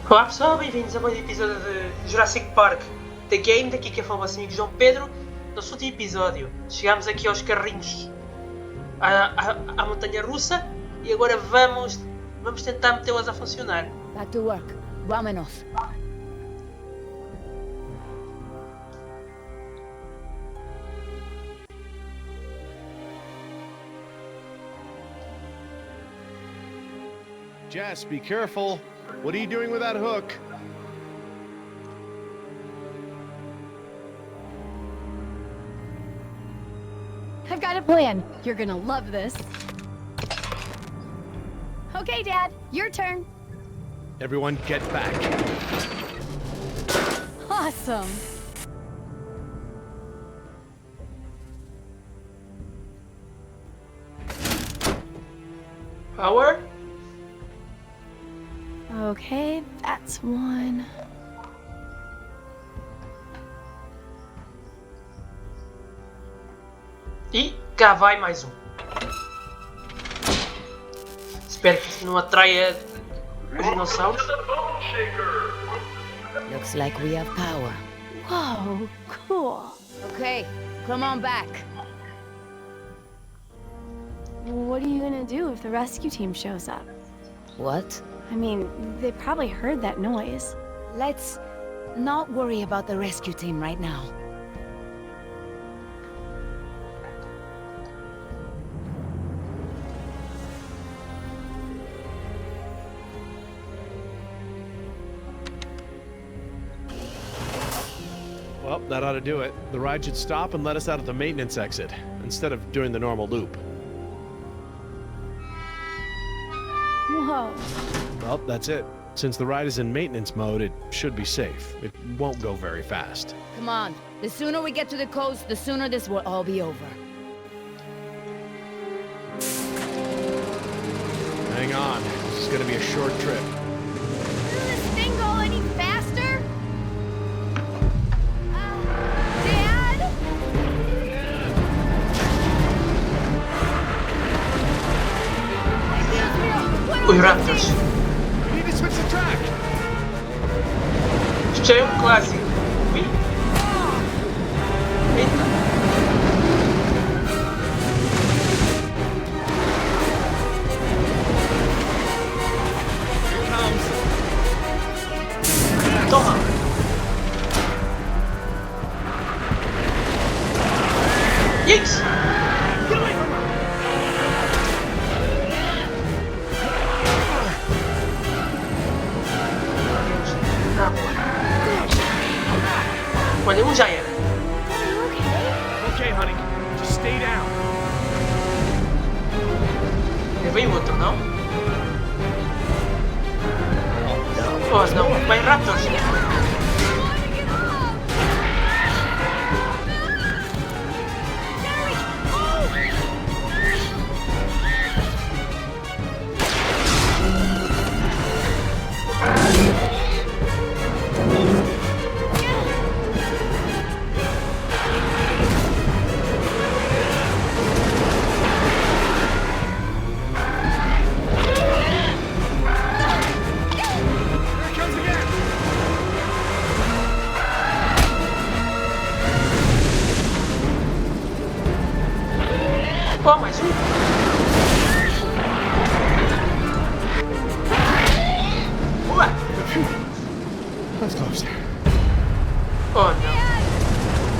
Olá pessoal, bem-vindos a mais um episódio de Jurassic Park The Game. Daqui que fala o vosso amigo João Pedro. Nosso último episódio, chegámos aqui aos carrinhos à montanha russa e agora vamos tentar metê-las a funcionar. Back to work. Vámonos. Jess, be careful. What are you doing with that hook? I've got a plan. You're gonna love this. Okay, Dad. Your turn. Everyone get back. Awesome. Power? Okay, that's one. E cá vai mais um. Espero que isto não atraia os dinossauros. Looks like we have power. Whoa, cool. Okay, come on back. What are you gonna do if the rescue team shows up? What? I mean, they probably heard that noise. Let's not worry about the rescue team right now. Well, that ought to do it. The ride should stop and let us out at the maintenance exit, instead of doing the normal loop. Whoa. Well, that's it. Since the ride is in maintenance mode, it should be safe. It won't go very fast. Come on. The sooner we get to the coast, the sooner this will all be over. Hang on. This is gonna be a short trip. Does this thing go any faster? Dad? Os Raptors. We need to switch the track! Isto já é um clássico. Ui. Eita. Here it comes. Toma. Yes. Olha, um já era. Okay, honey. Just stay down. E vem o outro, não? Oh, não. Vai Raptors. Here it comes again! Oh, mais um. Ué. That's close. Oh, não.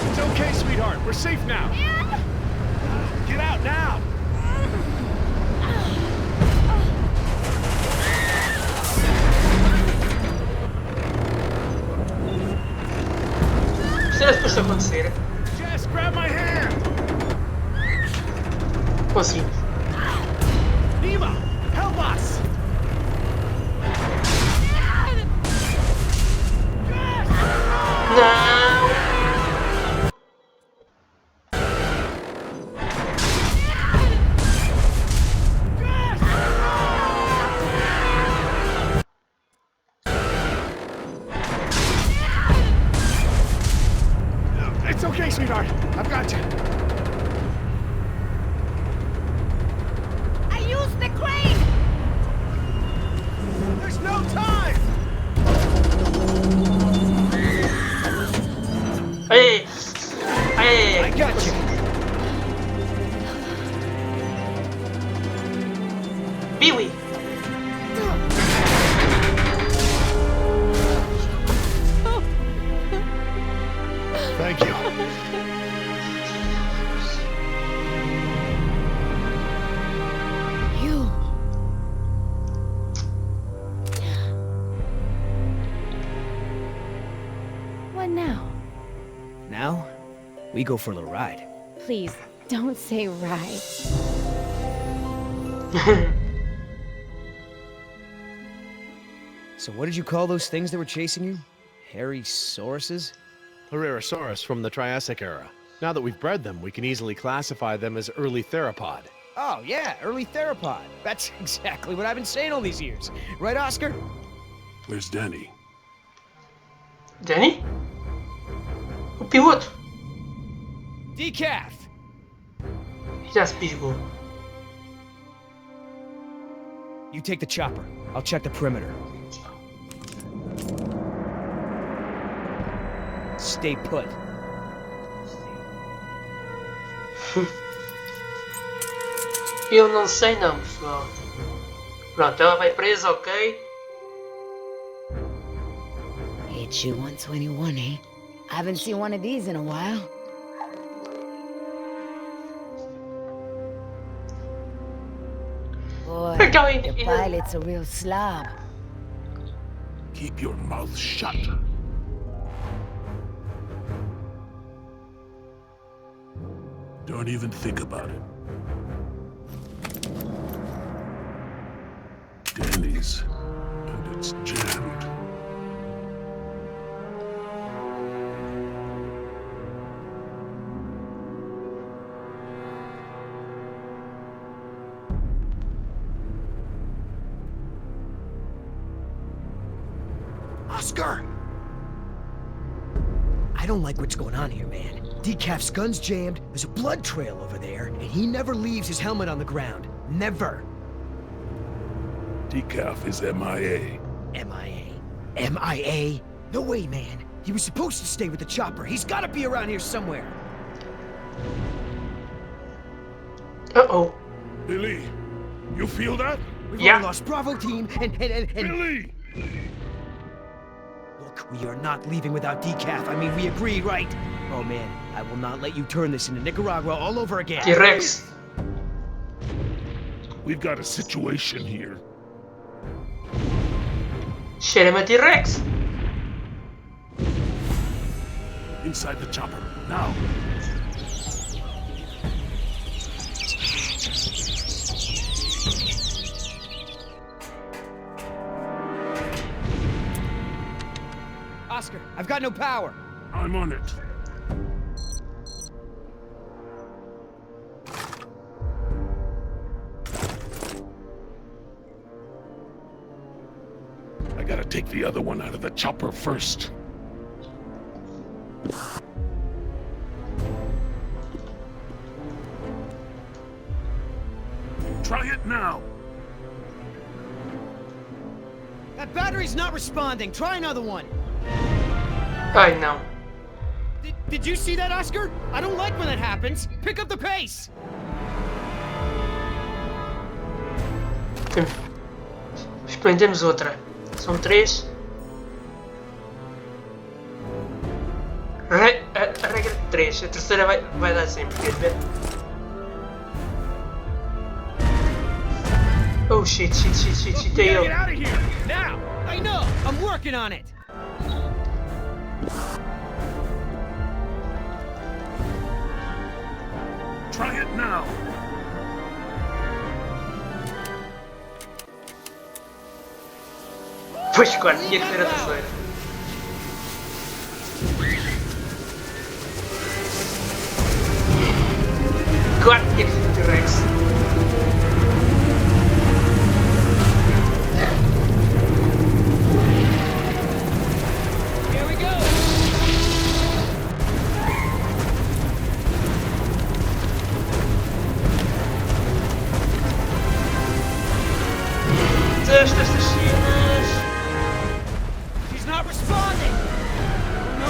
It's okay, sweetheart. We're safe now. Get out now! Isto era suposto acontecer. Jess, grab my hand! Conseguimos. Nima, help us! Não. It's okay, sweetheart. I've got you. I used the crane! There's no time! What now? Now, we go for a little ride. Please, don't say right. So what did you call those things that were chasing you? Hairy sauruses? Herrerasaurus from the Triassic era. Now that we've bred them, we can easily classify them as early theropod. Oh, yeah, early theropod. That's exactly what I've been saying all these years. Right, Oscar? Where's Danny? Danny? O piloto. Decaf! Já se pisgou. You take the chopper. I'll check the perimeter. Stay put. Eu não sei não, pessoal. Pronto, ela vai presa, ok? HU 121, eh? I haven't seen one of these in a while. Boy, Aquela the pilot's a real slob. Keep your mouth shut. Don't even think about it. Danny's, and it's jammed. Oscar! I don't like what's going on here, man. Decaf's gun's jammed, there's a blood trail over there, and he never leaves his helmet on the ground. Never. Decaf is MIA. MIA? MIA? No way, man. He was supposed to stay with the chopper. He's gotta be around here somewhere. Uh-oh. Billy, you feel that? We've Yeah. only lost Bravo team, and... Billy! Look, we are not leaving without Decaf. I mean, we agreed, right? Oh, man, I will not let you turn this into Nicaragua all over again. T-Rex. We've got a situation here. Cheira-me a T-Rex. Inside the chopper, now. Oscar, I've got no power. I'm on it. I gotta take the other one out of the chopper first. Try it now. That battery's not responding. Try another one. Ai, não. Did you see that, Oscar? I don't like when that happens. Pick up the pace. Experimentemos outra. São 3. A regra de 3. A terceira vai dar sempre. Queres ver? Oh shit, é Get ele. out of here now. I know. I'm working on it. Try it now. Pois claro, tinha que ser a terceira. Claro, tinha que ser o T-Rex. Here we go. Testa estas cenas. She's not responding. No.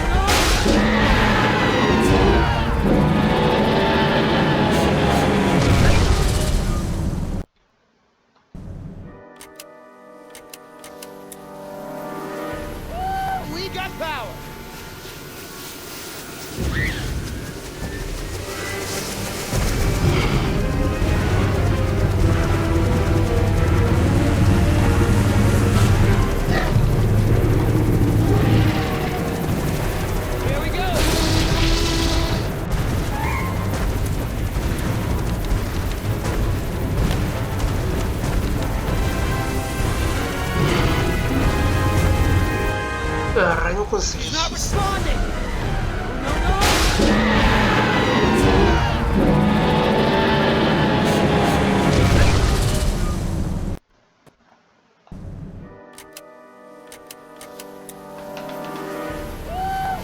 Caralho, não consegui. He's not responding!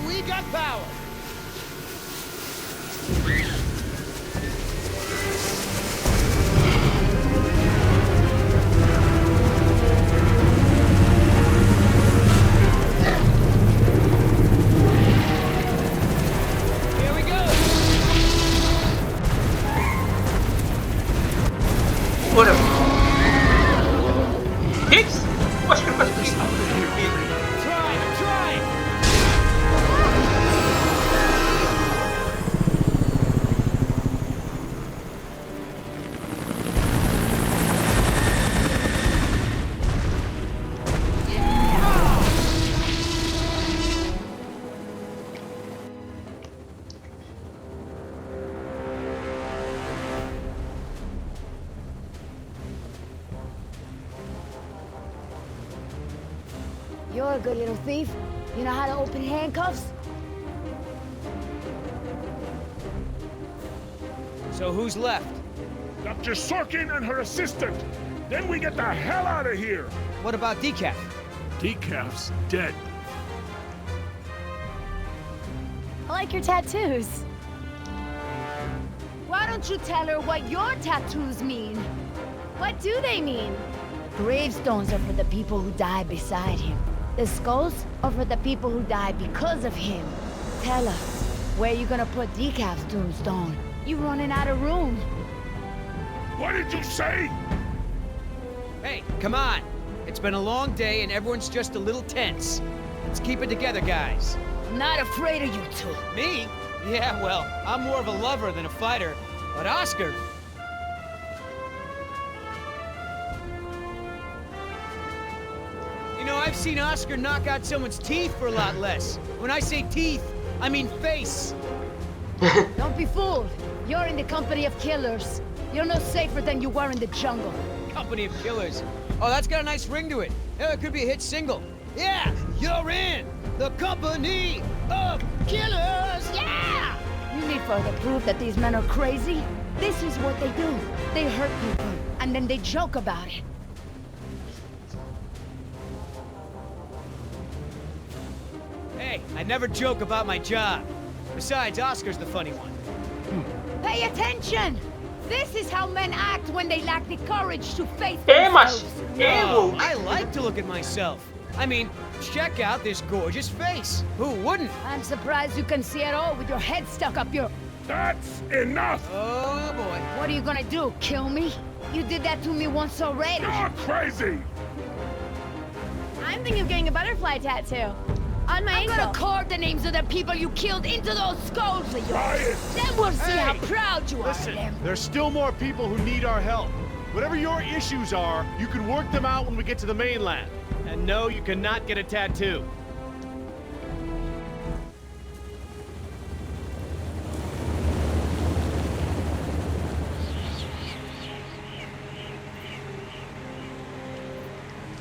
We got power! Here we go! Bora. Hicks? Acho que eu faço isso. Try, I'm trying! You're a good little thief. You know how to open handcuffs? So who's left? Dr. Sorkin and her assistant. Then we get the hell out of here. What about Decaf? Decaf's dead. I like your tattoos. Why don't you tell her what your tattoos mean? What do they mean? Gravestones are for the people who die beside him. The skulls are for the people who die because of him. Tell her, where you gonna put Decaf's tombstone? You running out of room. What did you say? Hey, come on! It's been a long day and everyone's just a little tense. Let's keep it together, guys. I'm not afraid of you two. Me? Yeah, well, I'm more of a lover than a fighter. But Oscar... You know, I've seen Oscar knock out someone's teeth for a lot less. When I say teeth, I mean face. Don't be fooled. You're in the company of killers. You're no safer than you were in the jungle. Company of Killers. Oh, that's got a nice ring to it. Yeah, it could be a hit single. Yeah, you're in the Company of Killers. Yeah! You need further proof that these men are crazy? This is what they do. They hurt people, and then they joke about it. Hey, I never joke about my job. Besides, Oscar's the funny one. Pay attention! This is how men act when they lack the courage to face É, mas. themselves. É, No, Luke. I like to look at myself. I mean, check out this gorgeous face. Who wouldn't? I'm surprised you can see at all with your head stuck up your... That's enough. Oh, boy. What are you gonna do, kill me? You did that to me once already. You're crazy. I'm thinking of getting a butterfly tattoo. On my I'm ankle. gonna carve the names of the people you killed into those skulls of Try yours. it. Then we'll see how Hey, proud you are of Listen, them. there's still more people who need our help. Whatever your issues are, you can work them out when we get to the mainland. And no, you cannot get a tattoo.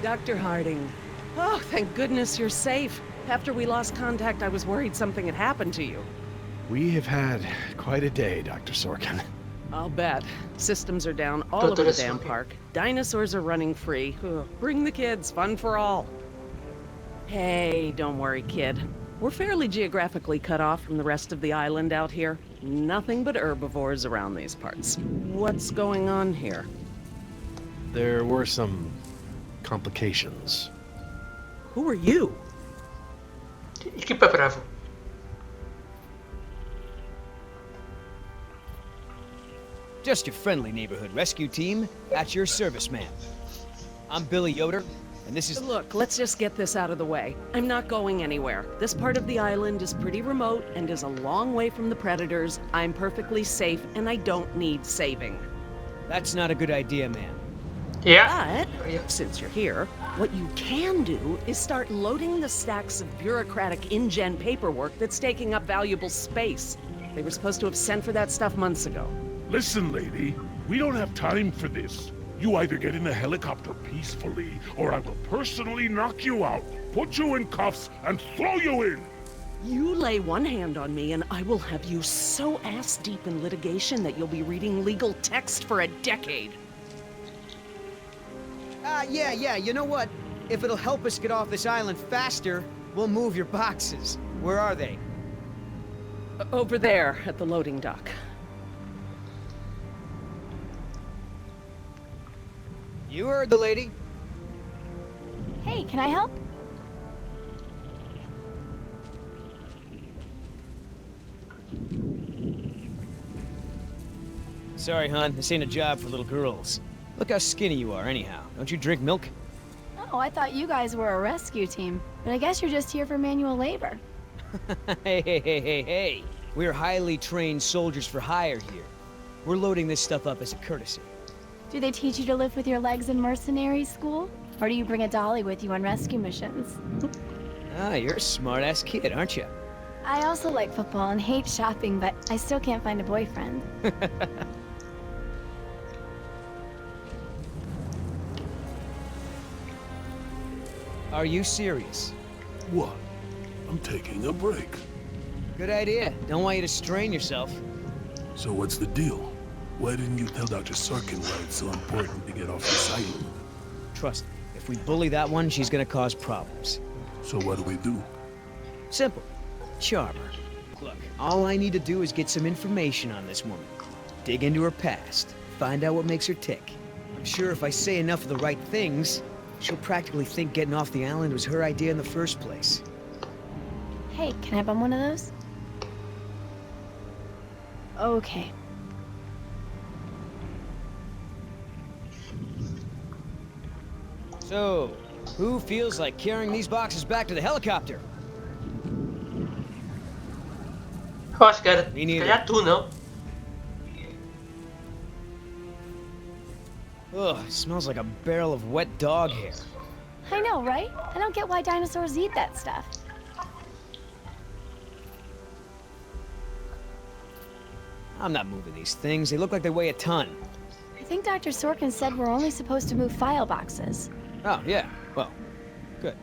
Dr. Harding. Oh, thank goodness you're safe. After we lost contact, I was worried something had happened to you. We have had quite a day, Dr. Sorkin. I'll bet. Systems are down all over the Doutora damn Sorkin. park. Dinosaurs are running free. Ugh, bring the kids, fun for all. Hey, don't worry, kid. We're fairly geographically cut off from the rest of the island out here. Nothing but herbivores around these parts. What's going on here? There were some complications. Who are you? Equipa Bravo. Just your friendly neighborhood rescue team. At your service, ma'am. I'm Billy Yoder, and this is... Look, let's just get this out of the way. I'm not going anywhere. This part of the island is pretty remote and is a long way from the predators. I'm perfectly safe, and I don't need saving. That's not a good idea, ma'am. Yeah. But, since you're here, what you can do is start loading the stacks of bureaucratic InGen paperwork that's taking up valuable space. They were supposed to have sent for that stuff months ago. Listen, lady. We don't have time for this. You either get in the helicopter peacefully, or I will personally knock you out, put you in cuffs, and throw you in! You lay one hand on me and I will have you so ass-deep in litigation that you'll be reading legal text for a decade. Yeah, you know what? If it'll help us get off this island faster, we'll move your boxes. Where are they? Over there at the loading dock. You heard the lady. Hey, can I help? Sorry, hon. This ain't a job for little girls. Look how skinny you are, anyhow. Don't you drink milk? Oh, I thought you guys were a rescue team. But I guess you're just here for manual labor. Hey. We're highly trained soldiers for hire here. We're loading this stuff up as a courtesy. Do they teach you to live with your legs in mercenary school? Or do you bring a dolly with you on rescue missions? You're a smart-ass kid, aren't you? I also like football and hate shopping, but I still can't find a boyfriend. Are you serious? What? I'm taking a break. Good idea. Don't want you to strain yourself. So what's the deal? Why didn't you tell Dr. Sorkin why it's so important to get off this island? Trust me, if we bully that one, she's gonna cause problems. So what do we do? Simple. Charm her. Look, all I need to do is get some information on this woman. Dig into her past. Find out what makes her tick. I'm sure if I say enough of the right things, she'll practically think getting off the island was her idea in the first place. Hey, can I bum one of those? Okay. So, who feels like carrying these boxes back to the helicopter? Eu acho que era. Me Se neither. calhar tu, não? Ugh, smells like a barrel of wet dog hair. I know, right? I don't get why dinosaurs eat that stuff. I'm not moving these things. They look like they weigh a ton. I think Dr. Sorkin said we're only supposed to move file boxes. Oh, yeah. Well, good.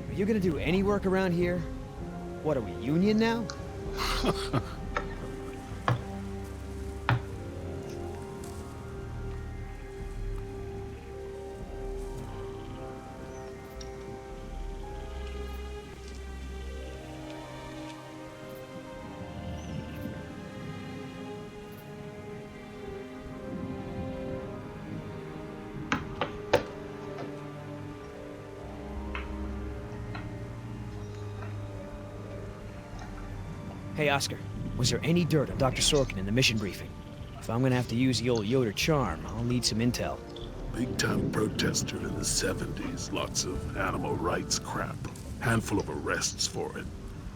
Are you gonna do any work around here? What, are we union now? Hey, Oscar, was there any dirt on Dr. Sorkin in the mission briefing? If I'm gonna have to use the old Yoder charm, I'll need some intel. Big-time protester in the 70s. Lots of animal rights crap. Handful of arrests for it.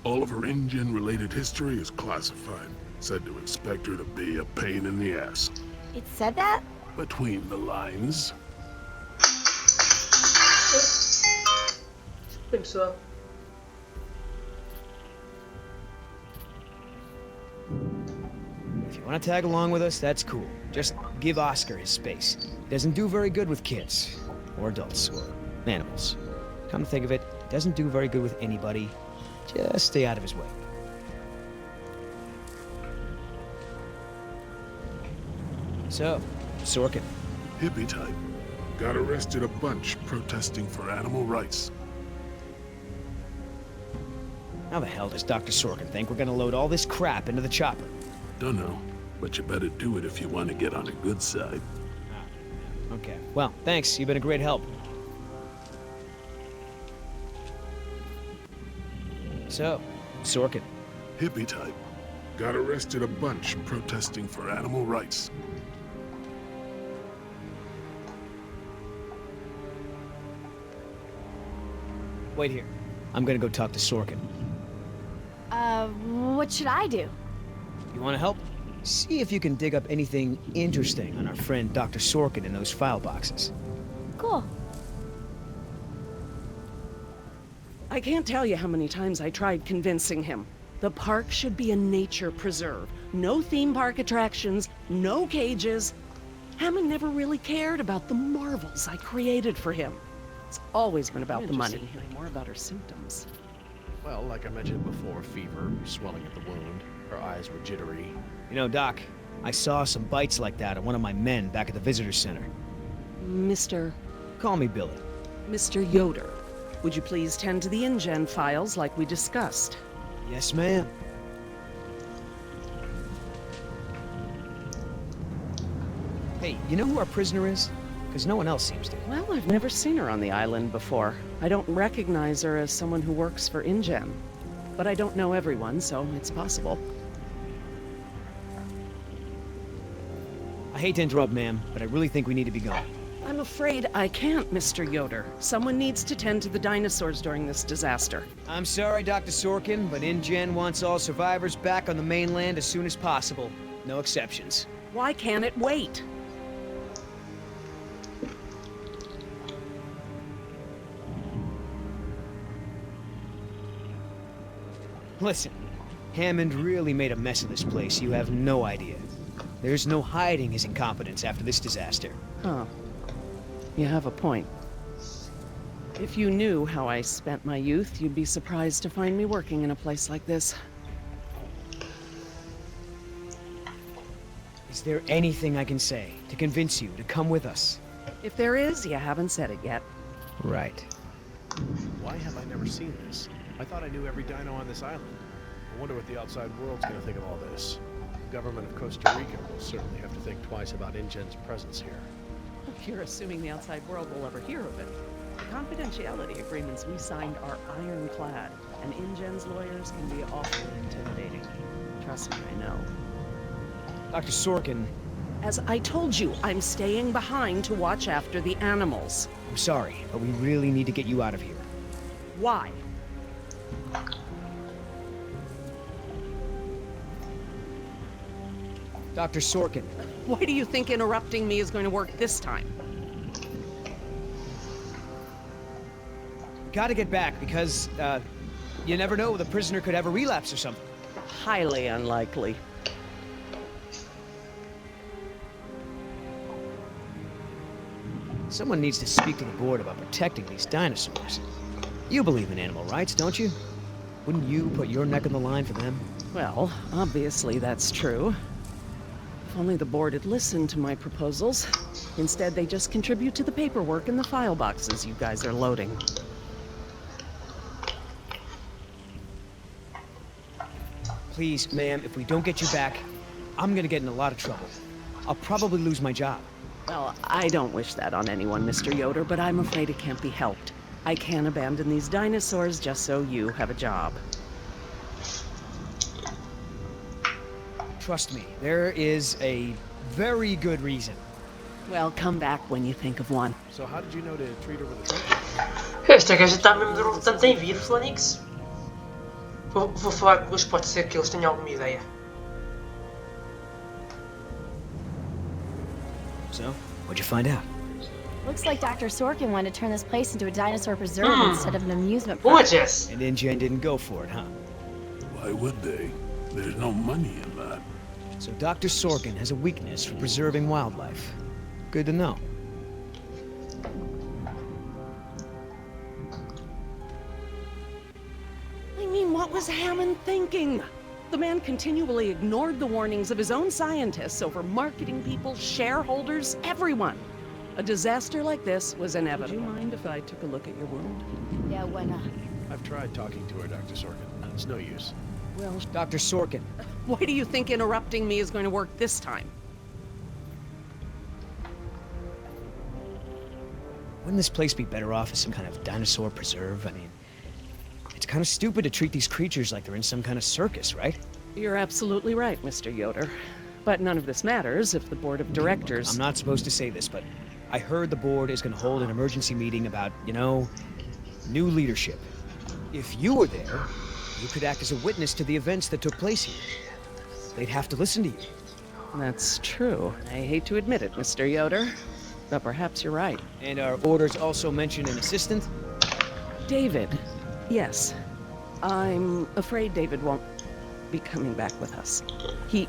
All of her InGen-related history is classified. Said to expect her to be a pain in the ass. It said that? Between the lines. Bem, pessoal. If you want to tag along with us, that's cool. Just give Oscar his space. Doesn't do very good with kids. Or adults. Or animals. Come to think of it, doesn't do very good with anybody. Just stay out of his way. So, Sorkin. Hippie type. Got arrested a bunch protesting for animal rights. How the hell does Dr. Sorkin think we're gonna load all this crap into the chopper? Dunno, but you better do it if you want to get on the good side. Okay. Well, thanks. You've been a great help. So, Sorkin. Hippie type. Got arrested a bunch protesting for animal rights. Wait here. I'm gonna go talk to Sorkin. What should I do? You wanna help? See if you can dig up anything interesting on our friend Dr. Sorkin in those file boxes. Cool. I can't tell you how many times I tried convincing him. The park should be a nature preserve. No theme park attractions, no cages. Hammond never really cared about the marvels I created for him. It's always been about the money. Hearing more about her symptoms. Well, like I mentioned before, fever, swelling at the wound, her eyes were jittery. You know, Doc, I saw some bites like that on one of my men back at the visitor center. Mr. Call me Billy. Mr. Yoder, would you please tend to the InGen files like we discussed? Yes, ma'am. Hey, you know who our prisoner is? Because no one else seems to. Well, I've never seen her on the island before. I don't recognize her as someone who works for InGen. But I don't know everyone, so it's possible. I hate to interrupt, ma'am, but I really think we need to be going. I'm afraid I can't, Mr. Yoder. Someone needs to tend to the dinosaurs during this disaster. I'm sorry, Dr. Sorkin, but InGen wants all survivors back on the mainland as soon as possible. No exceptions. Why can't it wait? Listen, Hammond really made a mess of this place. You have no idea. There's no hiding his incompetence after this disaster. Huh. You have a point. If you knew how I spent my youth, you'd be surprised to find me working in a place like this. Is there anything I can say to convince you to come with us? If there is, you haven't said it yet. Right. Why have I never seen this? I thought I knew every dino on this island. I wonder what the outside world's gonna think of all this. The government of Costa Rica will certainly have to think twice about InGen's presence here. You're assuming the outside world will ever hear of it. The confidentiality agreements we signed are ironclad, and InGen's lawyers can be awfully intimidating. Trust me, I know. Dr. Sorkin, As I told you, I'm staying behind to watch after the animals. I'm sorry, but we really need to get you out of here. Why? Dr. Sorkin, Why do you think interrupting me is going to work this time? we gotta get back because, you never know, the prisoner could have a relapse or something. Highly unlikely. Someone needs to speak to the board about protecting these dinosaurs. You believe in animal rights, don't you? Wouldn't you put your neck on the line for them? Well, obviously that's true. If only the board had listened to my proposals. Instead, they just contribute to the paperwork in the file boxes you guys are loading. Please, ma'am, if we don't get you back, I'm gonna get in a lot of trouble. I'll probably lose my job. Well, I don't wish that on anyone, Mr. Yoder, but I'm afraid it can't be helped. I can't abandon these dinosaurs just so you have a job. Trust me, there is a very good reason. Well, come back when you think of one. So how did you know to treat her with a drink? Esta gaja está mesmo derrotante em vir, Flanix. Vou falar com eles, pode ser que eles tenham alguma ideia. So, what'd you find out? Looks like Dr. Sorkin wanted to turn this place into a dinosaur preserve instead of an amusement Boa, park. Jess! And InGen didn't go for it, huh? Why would they? There's no money in that. So Dr. Sorkin has a weakness for preserving wildlife. Good to know. I mean, what was Hammond thinking? The man continually ignored the warnings of his own scientists over marketing people, shareholders, everyone. A disaster like this was inevitable. Would you mind if I took a look at your wound? Yeah, why not? I've tried talking to her, Dr. Sorkin. It's no use. Well, Dr. Sorkin, why do you think interrupting me is going to work this time? wouldn't this place be better off as some kind of dinosaur preserve? I mean, it's kind of stupid to treat these creatures like they're in some kind of circus, right? You're absolutely right, Mr. Yoder. But none of this matters if the board of directors... I'm not supposed to say this, but I heard the board is going to hold an emergency meeting about, you know, new leadership. If you were there, you could act as a witness to the events that took place here. They'd have to listen to you. That's true. I hate to admit it, Mr. Yoder, but perhaps you're right. And our orders also mention an assistant? David. Yes. I'm afraid David won't be coming back with us. He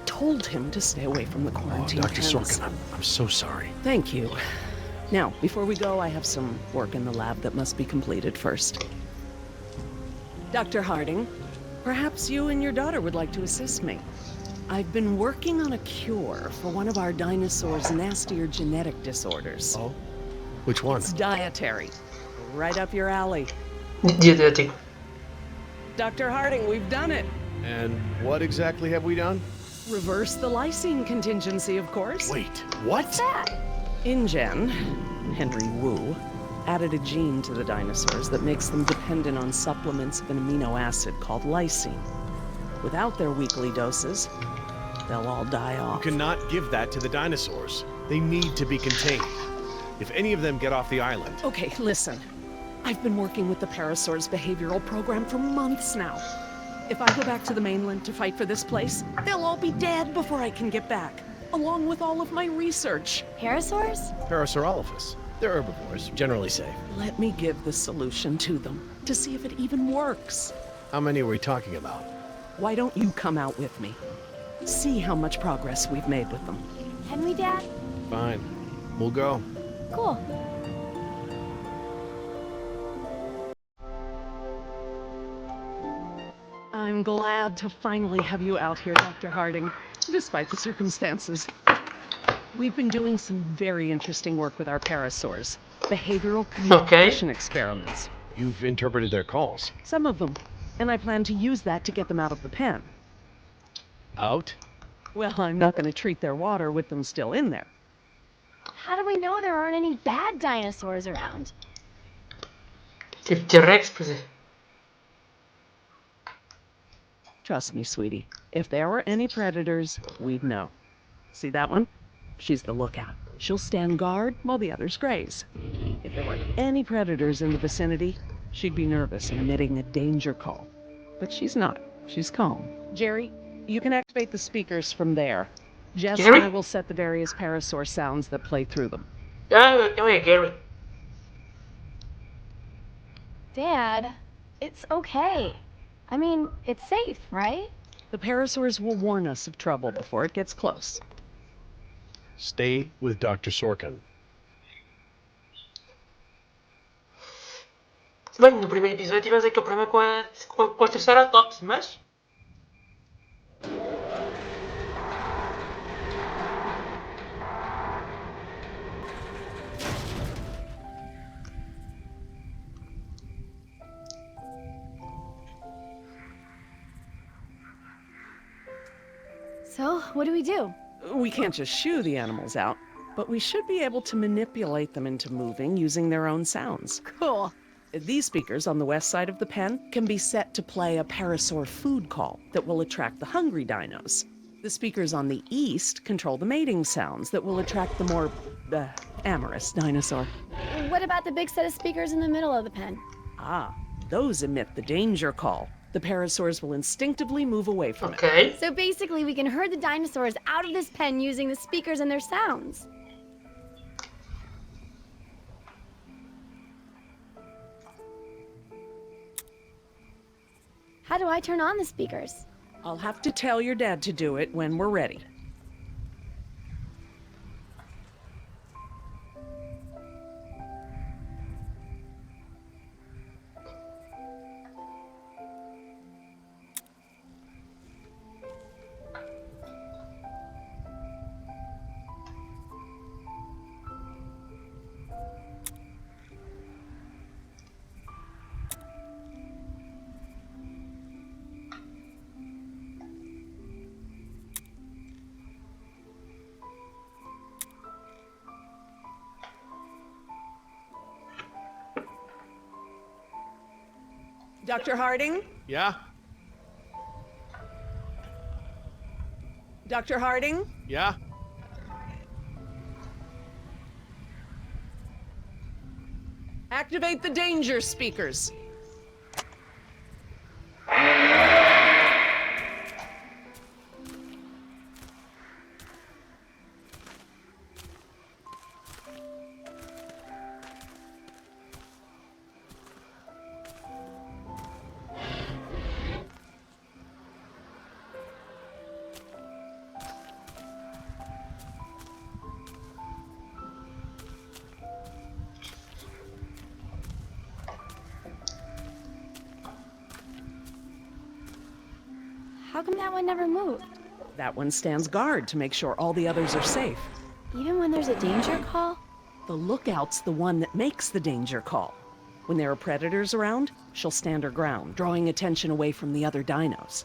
told him to stay away from the quarantine Dr. tents. Sorkin, I'm so sorry. Thank you. Now, before we go, I have some work in the lab that must be completed first. Dr. Harding, perhaps you and your daughter would like to assist me. I've been working on a cure for one of our dinosaurs' nastier genetic disorders. Oh? Which one? It's dietary. Right up your alley. Dietético. Dr. Harding, we've done it. And what exactly have we done? Reverse the lysine contingency, of course. Wait, what? InGen, Henry Wu, added a gene to the dinosaurs that makes them dependent on supplements of an amino acid called lysine. Without their weekly doses, they'll all die off. You cannot give that to the dinosaurs. They need to be contained. If any of them get off the island... Okay, listen. I've been working with the Parasaur's behavioral program for months now. If I go back to the mainland to fight for this place, they'll all be dead before I can get back, along with all of my research. Parasaurs? Parasaurolophus. They're herbivores, generally safe. Let me give the solution to them, to see if it even works. How many are we talking about? Why don't you come out with me? See how much progress we've made with them. Can we, Dad? Fine. We'll go. Cool. I'm glad to finally have you out here, Dr. Harding, despite the circumstances. We've been doing some very interesting work with our parasaurs. Behavioral communication experiments. You've interpreted their calls. Some of them. And I plan to use that to get them out of the pen. Out? Well, I'm not going to treat their water with them still in there. How do we know there aren't any bad dinosaurs around? Tipo T-Rex, por exemplo. Trust me, sweetie. If there were any predators, we'd know. See that one? She's the lookout. She'll stand guard while the others graze. If there were any predators in the vicinity, she'd be nervous and emitting a danger call. But she's not. She's calm. Jerry, you can activate the speakers from there. Jess Gary? and I will set the various parasaur sounds that play through them. Oh, Gary. Dad, it's okay. I mean, it's safe, right? The parasaurs will warn us of trouble before it gets close. Stay with Dr. Sorkin. Bem, no primeiro episódio tivemos aquele problema com a Triceratops, mas... So, what do we do? We can't just shoo the animals out, but we should be able to manipulate them into moving using their own sounds. Cool. These speakers on the west side of the pen can be set to play a parasaur food call that will attract the hungry dinos. The speakers on the east control the mating sounds that will attract the more, amorous dinosaur. What about the big set of speakers in the middle of the pen? Ah, those emit the danger call. The parasaurs will instinctively move away from it. Ok. So basically, we can herd the dinosaurs out of this pen using the speakers and their sounds. How do I turn on the speakers? I'll have to tell your dad to do it when we're ready. Dr. Harding? Yeah? Dr. Harding? Yeah? Activate the danger speakers. How come that one never moved? That one stands guard to make sure all the others are safe. Even when there's a danger call? The lookout's the one that makes the danger call. When there are predators around, she'll stand her ground, drawing attention away from the other dinos.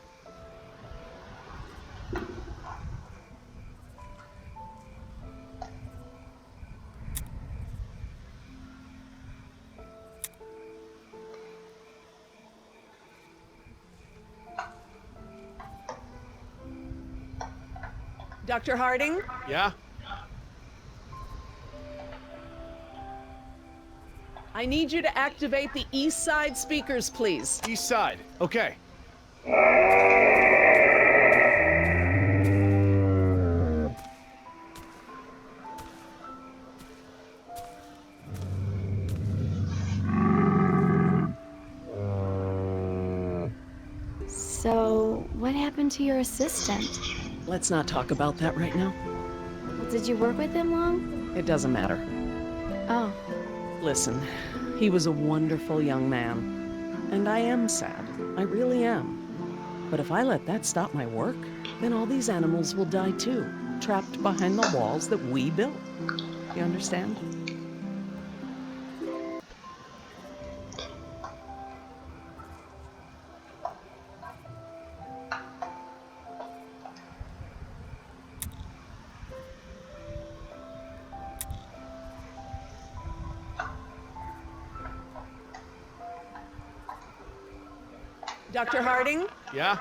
Dr. Harding? Yeah? I need you to activate the east side speakers, please. East side. Okay. So, what happened to your assistant? Let's not talk about that right now. Did you work with him long? It doesn't matter. Oh, Listen, he was a wonderful young man. And I am sad. I really am. But if I let that stop my work, then all these animals will die too, trapped behind the walls that we built. You understand? Dr. Harding? Yeah?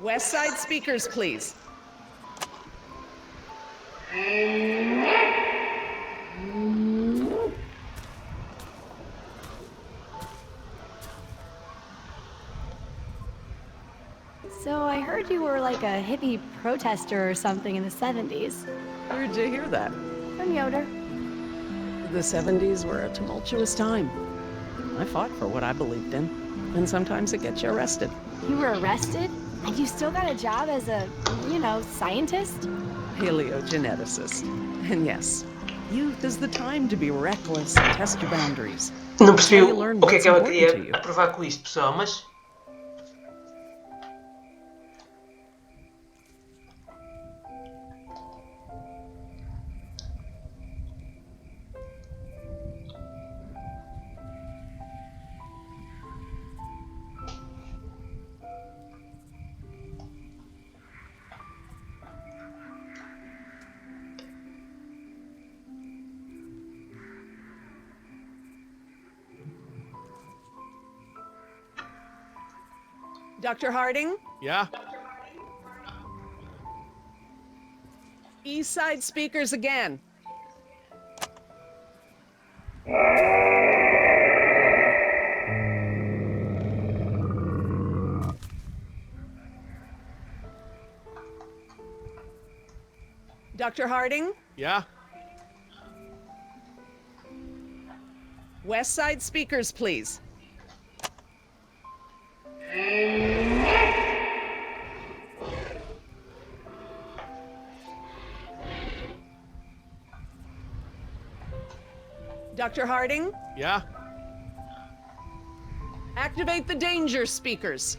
West side speakers, please. so I heard you were like a hippie protester or something in the 70s. Where'd you hear that? From Yoder. The 70s were a tumultuous time. I fought for what I believed in, and sometimes it gets you arrested. You were arrested? And you still got a job as a, scientist? Paleogeneticist. And yes, youth is the time to be reckless and test your boundaries. Não That's how percebi you learn o que é what's que ela important to queria you. provar com isto, pessoal, mas... Dr. Harding? Yeah? East side speakers again. Dr. Harding? Yeah? West side speakers, please. Dr. Harding? Yeah? Activate the danger speakers.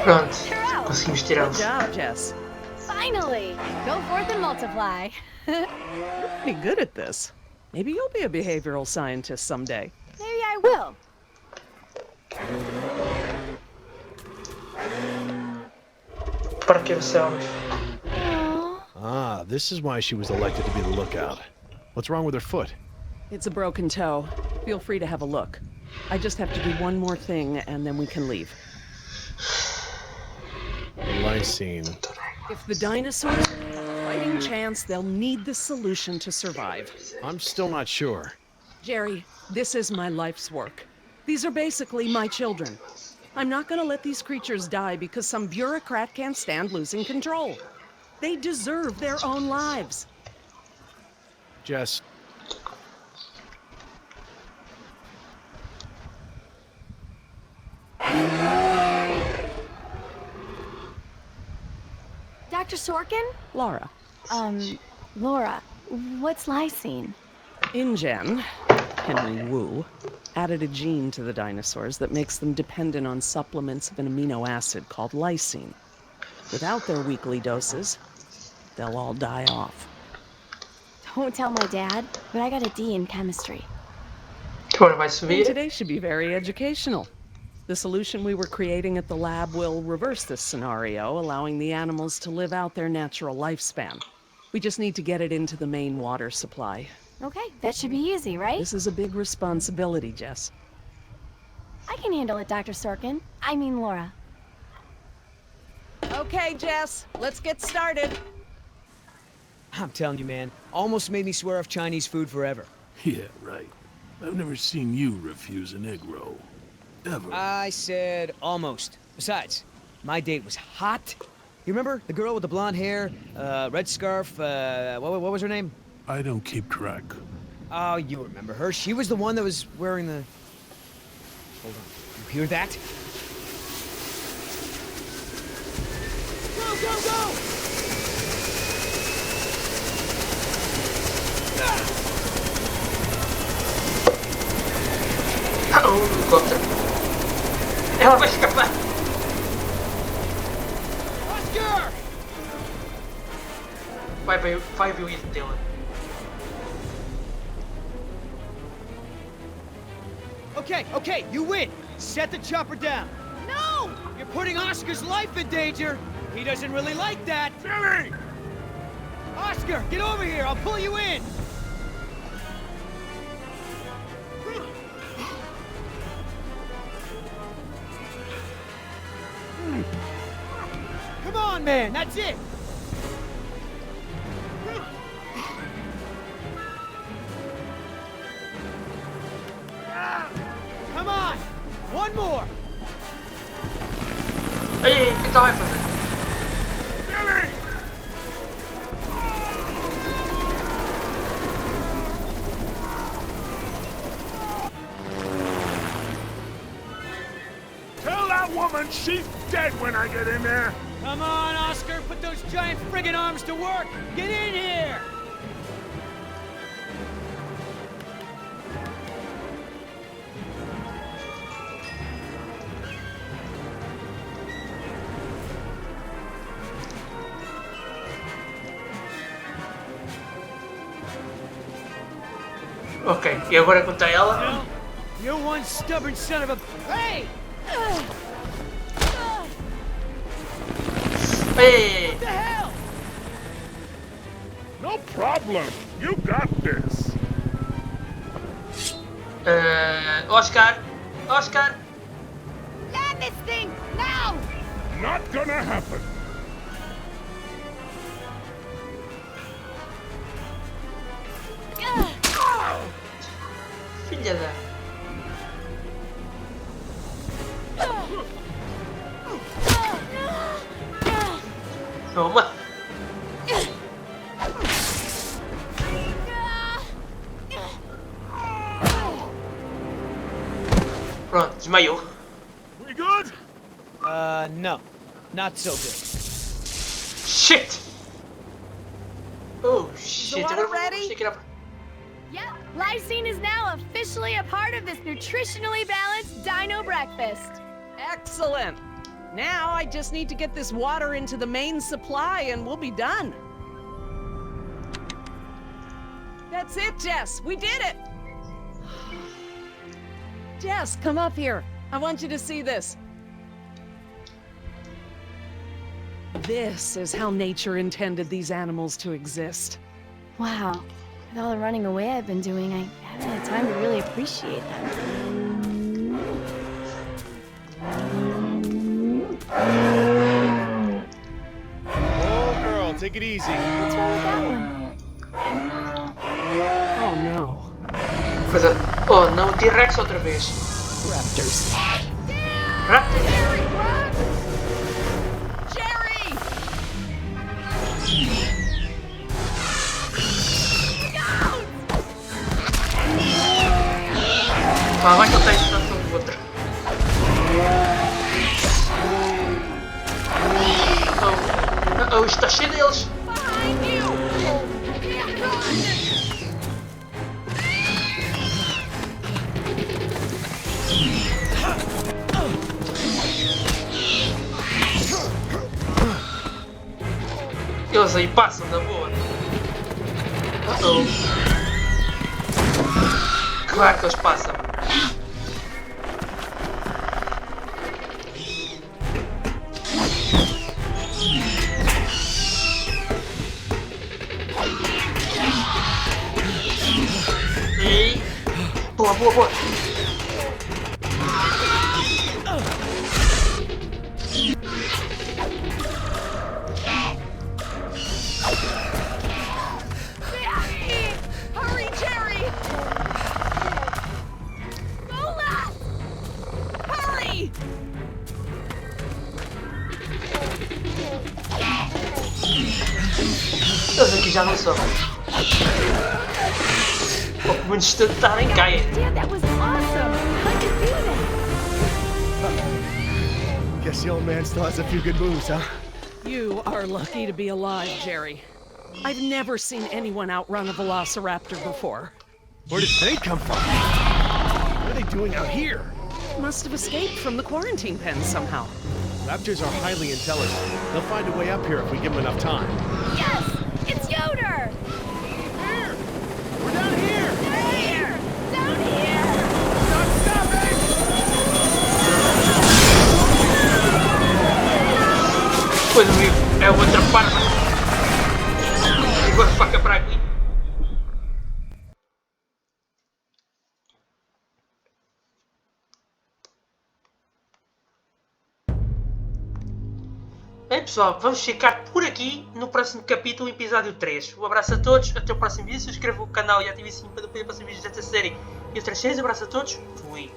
Pronto, You're out. conseguimos Good tirá-los. job, Jess. Finally! Go forth and multiply. You're pretty good at this. Maybe you'll be a behavioral scientist someday. Maybe I will. Parqueiros. Aww. Ah, this is why she was elected to be the lookout. What's wrong with her foot? It's a broken toe. Feel free to have a look. I just have to do one more thing, and then we can leave. Lysine. If the dinosaurs have a fighting chance, they'll need this solution to survive. I'm still not sure. Jerry, this is my life's work. These are basically my children. I'm not gonna let these creatures die because some bureaucrat can't stand losing control. They deserve their own lives. Jess, Dr. Sorkin? Laura. Laura, what's lysine? InGen, Henry Wu, added a gene to the dinosaurs that makes them dependent on supplements of an amino acid called lysine. Without their weekly doses, they'll all die off. Don't tell my dad, but I got a D in chemistry. Agora vai And subir. today should be very educational. The solution we were creating at the lab will reverse this scenario, allowing the animals to live out their natural lifespan. We just need to get it into the main water supply. Okay, that should be easy, right? This is a big responsibility, Jess. I can handle it, Dr. Sorkin. I mean Laura. Okay, Jess, let's get started. I'm telling you, man, almost made me swear off Chinese food forever. Yeah, right. I've never seen you refuse an egg roll. Ever. I said almost. Besides, my date was hot. You remember the girl with the blonde hair, red scarf, what was her name? I don't keep track. Oh, you remember her. She was the one that was wearing the... Hold on. You hear that? Go, go, go! Oh, helicóptero. Ela vai escapar. Oscar! Vai ver o ídolo dela. Okay, you win. Set the chopper down. No! You're putting Oscar's life in danger. He doesn't really like that. Billy! Oscar, get over here. I'll pull you in. Come on, man. That's it. Come on. One more. Ei, o que tá vai fazer? Billy! Tell that woman she's dead when I get in there! Come on, Oscar. Put those giant friggin' arms to work. Get in here. Ok, e agora conta ela. You're one stubborn son of a... Hey! Ei! What the hell? No problem! You got this! Oscar! Oscar! Land this thing, now! Not gonna happen! Filha da... Toma! Pronto, desmaiou. We good? No. Not so good. Shit! Oh shit, water agora vou ready? ter que ir à... Yep, lysine is now officially a part of this nutritionally balanced dino breakfast. Excellent. Now I just need to get this water into the main supply and we'll be done. That's it, Jess. We did it. Jess, come up here. I want you to see this. This is how nature intended these animals to exist. Wow, with all the running away I've been doing, I haven't had time to really appreciate them. Oh, girl, take it easy. What's wrong with that one? Oh no. Coisa... Oh não, T-Rex outra vez. Raptors. Raptor? Jerry, run! Jerry! Ah, vai que ele tem distância um do outro. Oh. Oh, isto está cheio deles. Behind you! Eles aí passam na boa. Uh-oh. Claro que eles passam. E... Boa, boa, boa. Hurry, Jerry! Go left! Hurry! Eles aqui já não são. Ou pelo menos tentarem cair. Dude, that was awesome! How'd you do that? Guess the old man still has a few good moves, huh? You are lucky to be alive, Jerry. I've never seen anyone outrun a velociraptor before. Where did they come from? What are they doing out here? Must have escaped from the quarantine pen somehow. Raptors are highly intelligent. They'll find a way up here if we give them enough time. Yes! It's Yoder! Here! We're down here! Down here! Down here! Stop it! Depois o livro é outra parte. Agora faca para aqui. Bem pessoal, vamos ficar por aqui no próximo capítulo, episódio 3. Um abraço a todos, até o próximo vídeo, subscrevam o canal e ativem o sininho para não perder o próximo vídeo desta série e outras séries. Um abraço a todos, fui!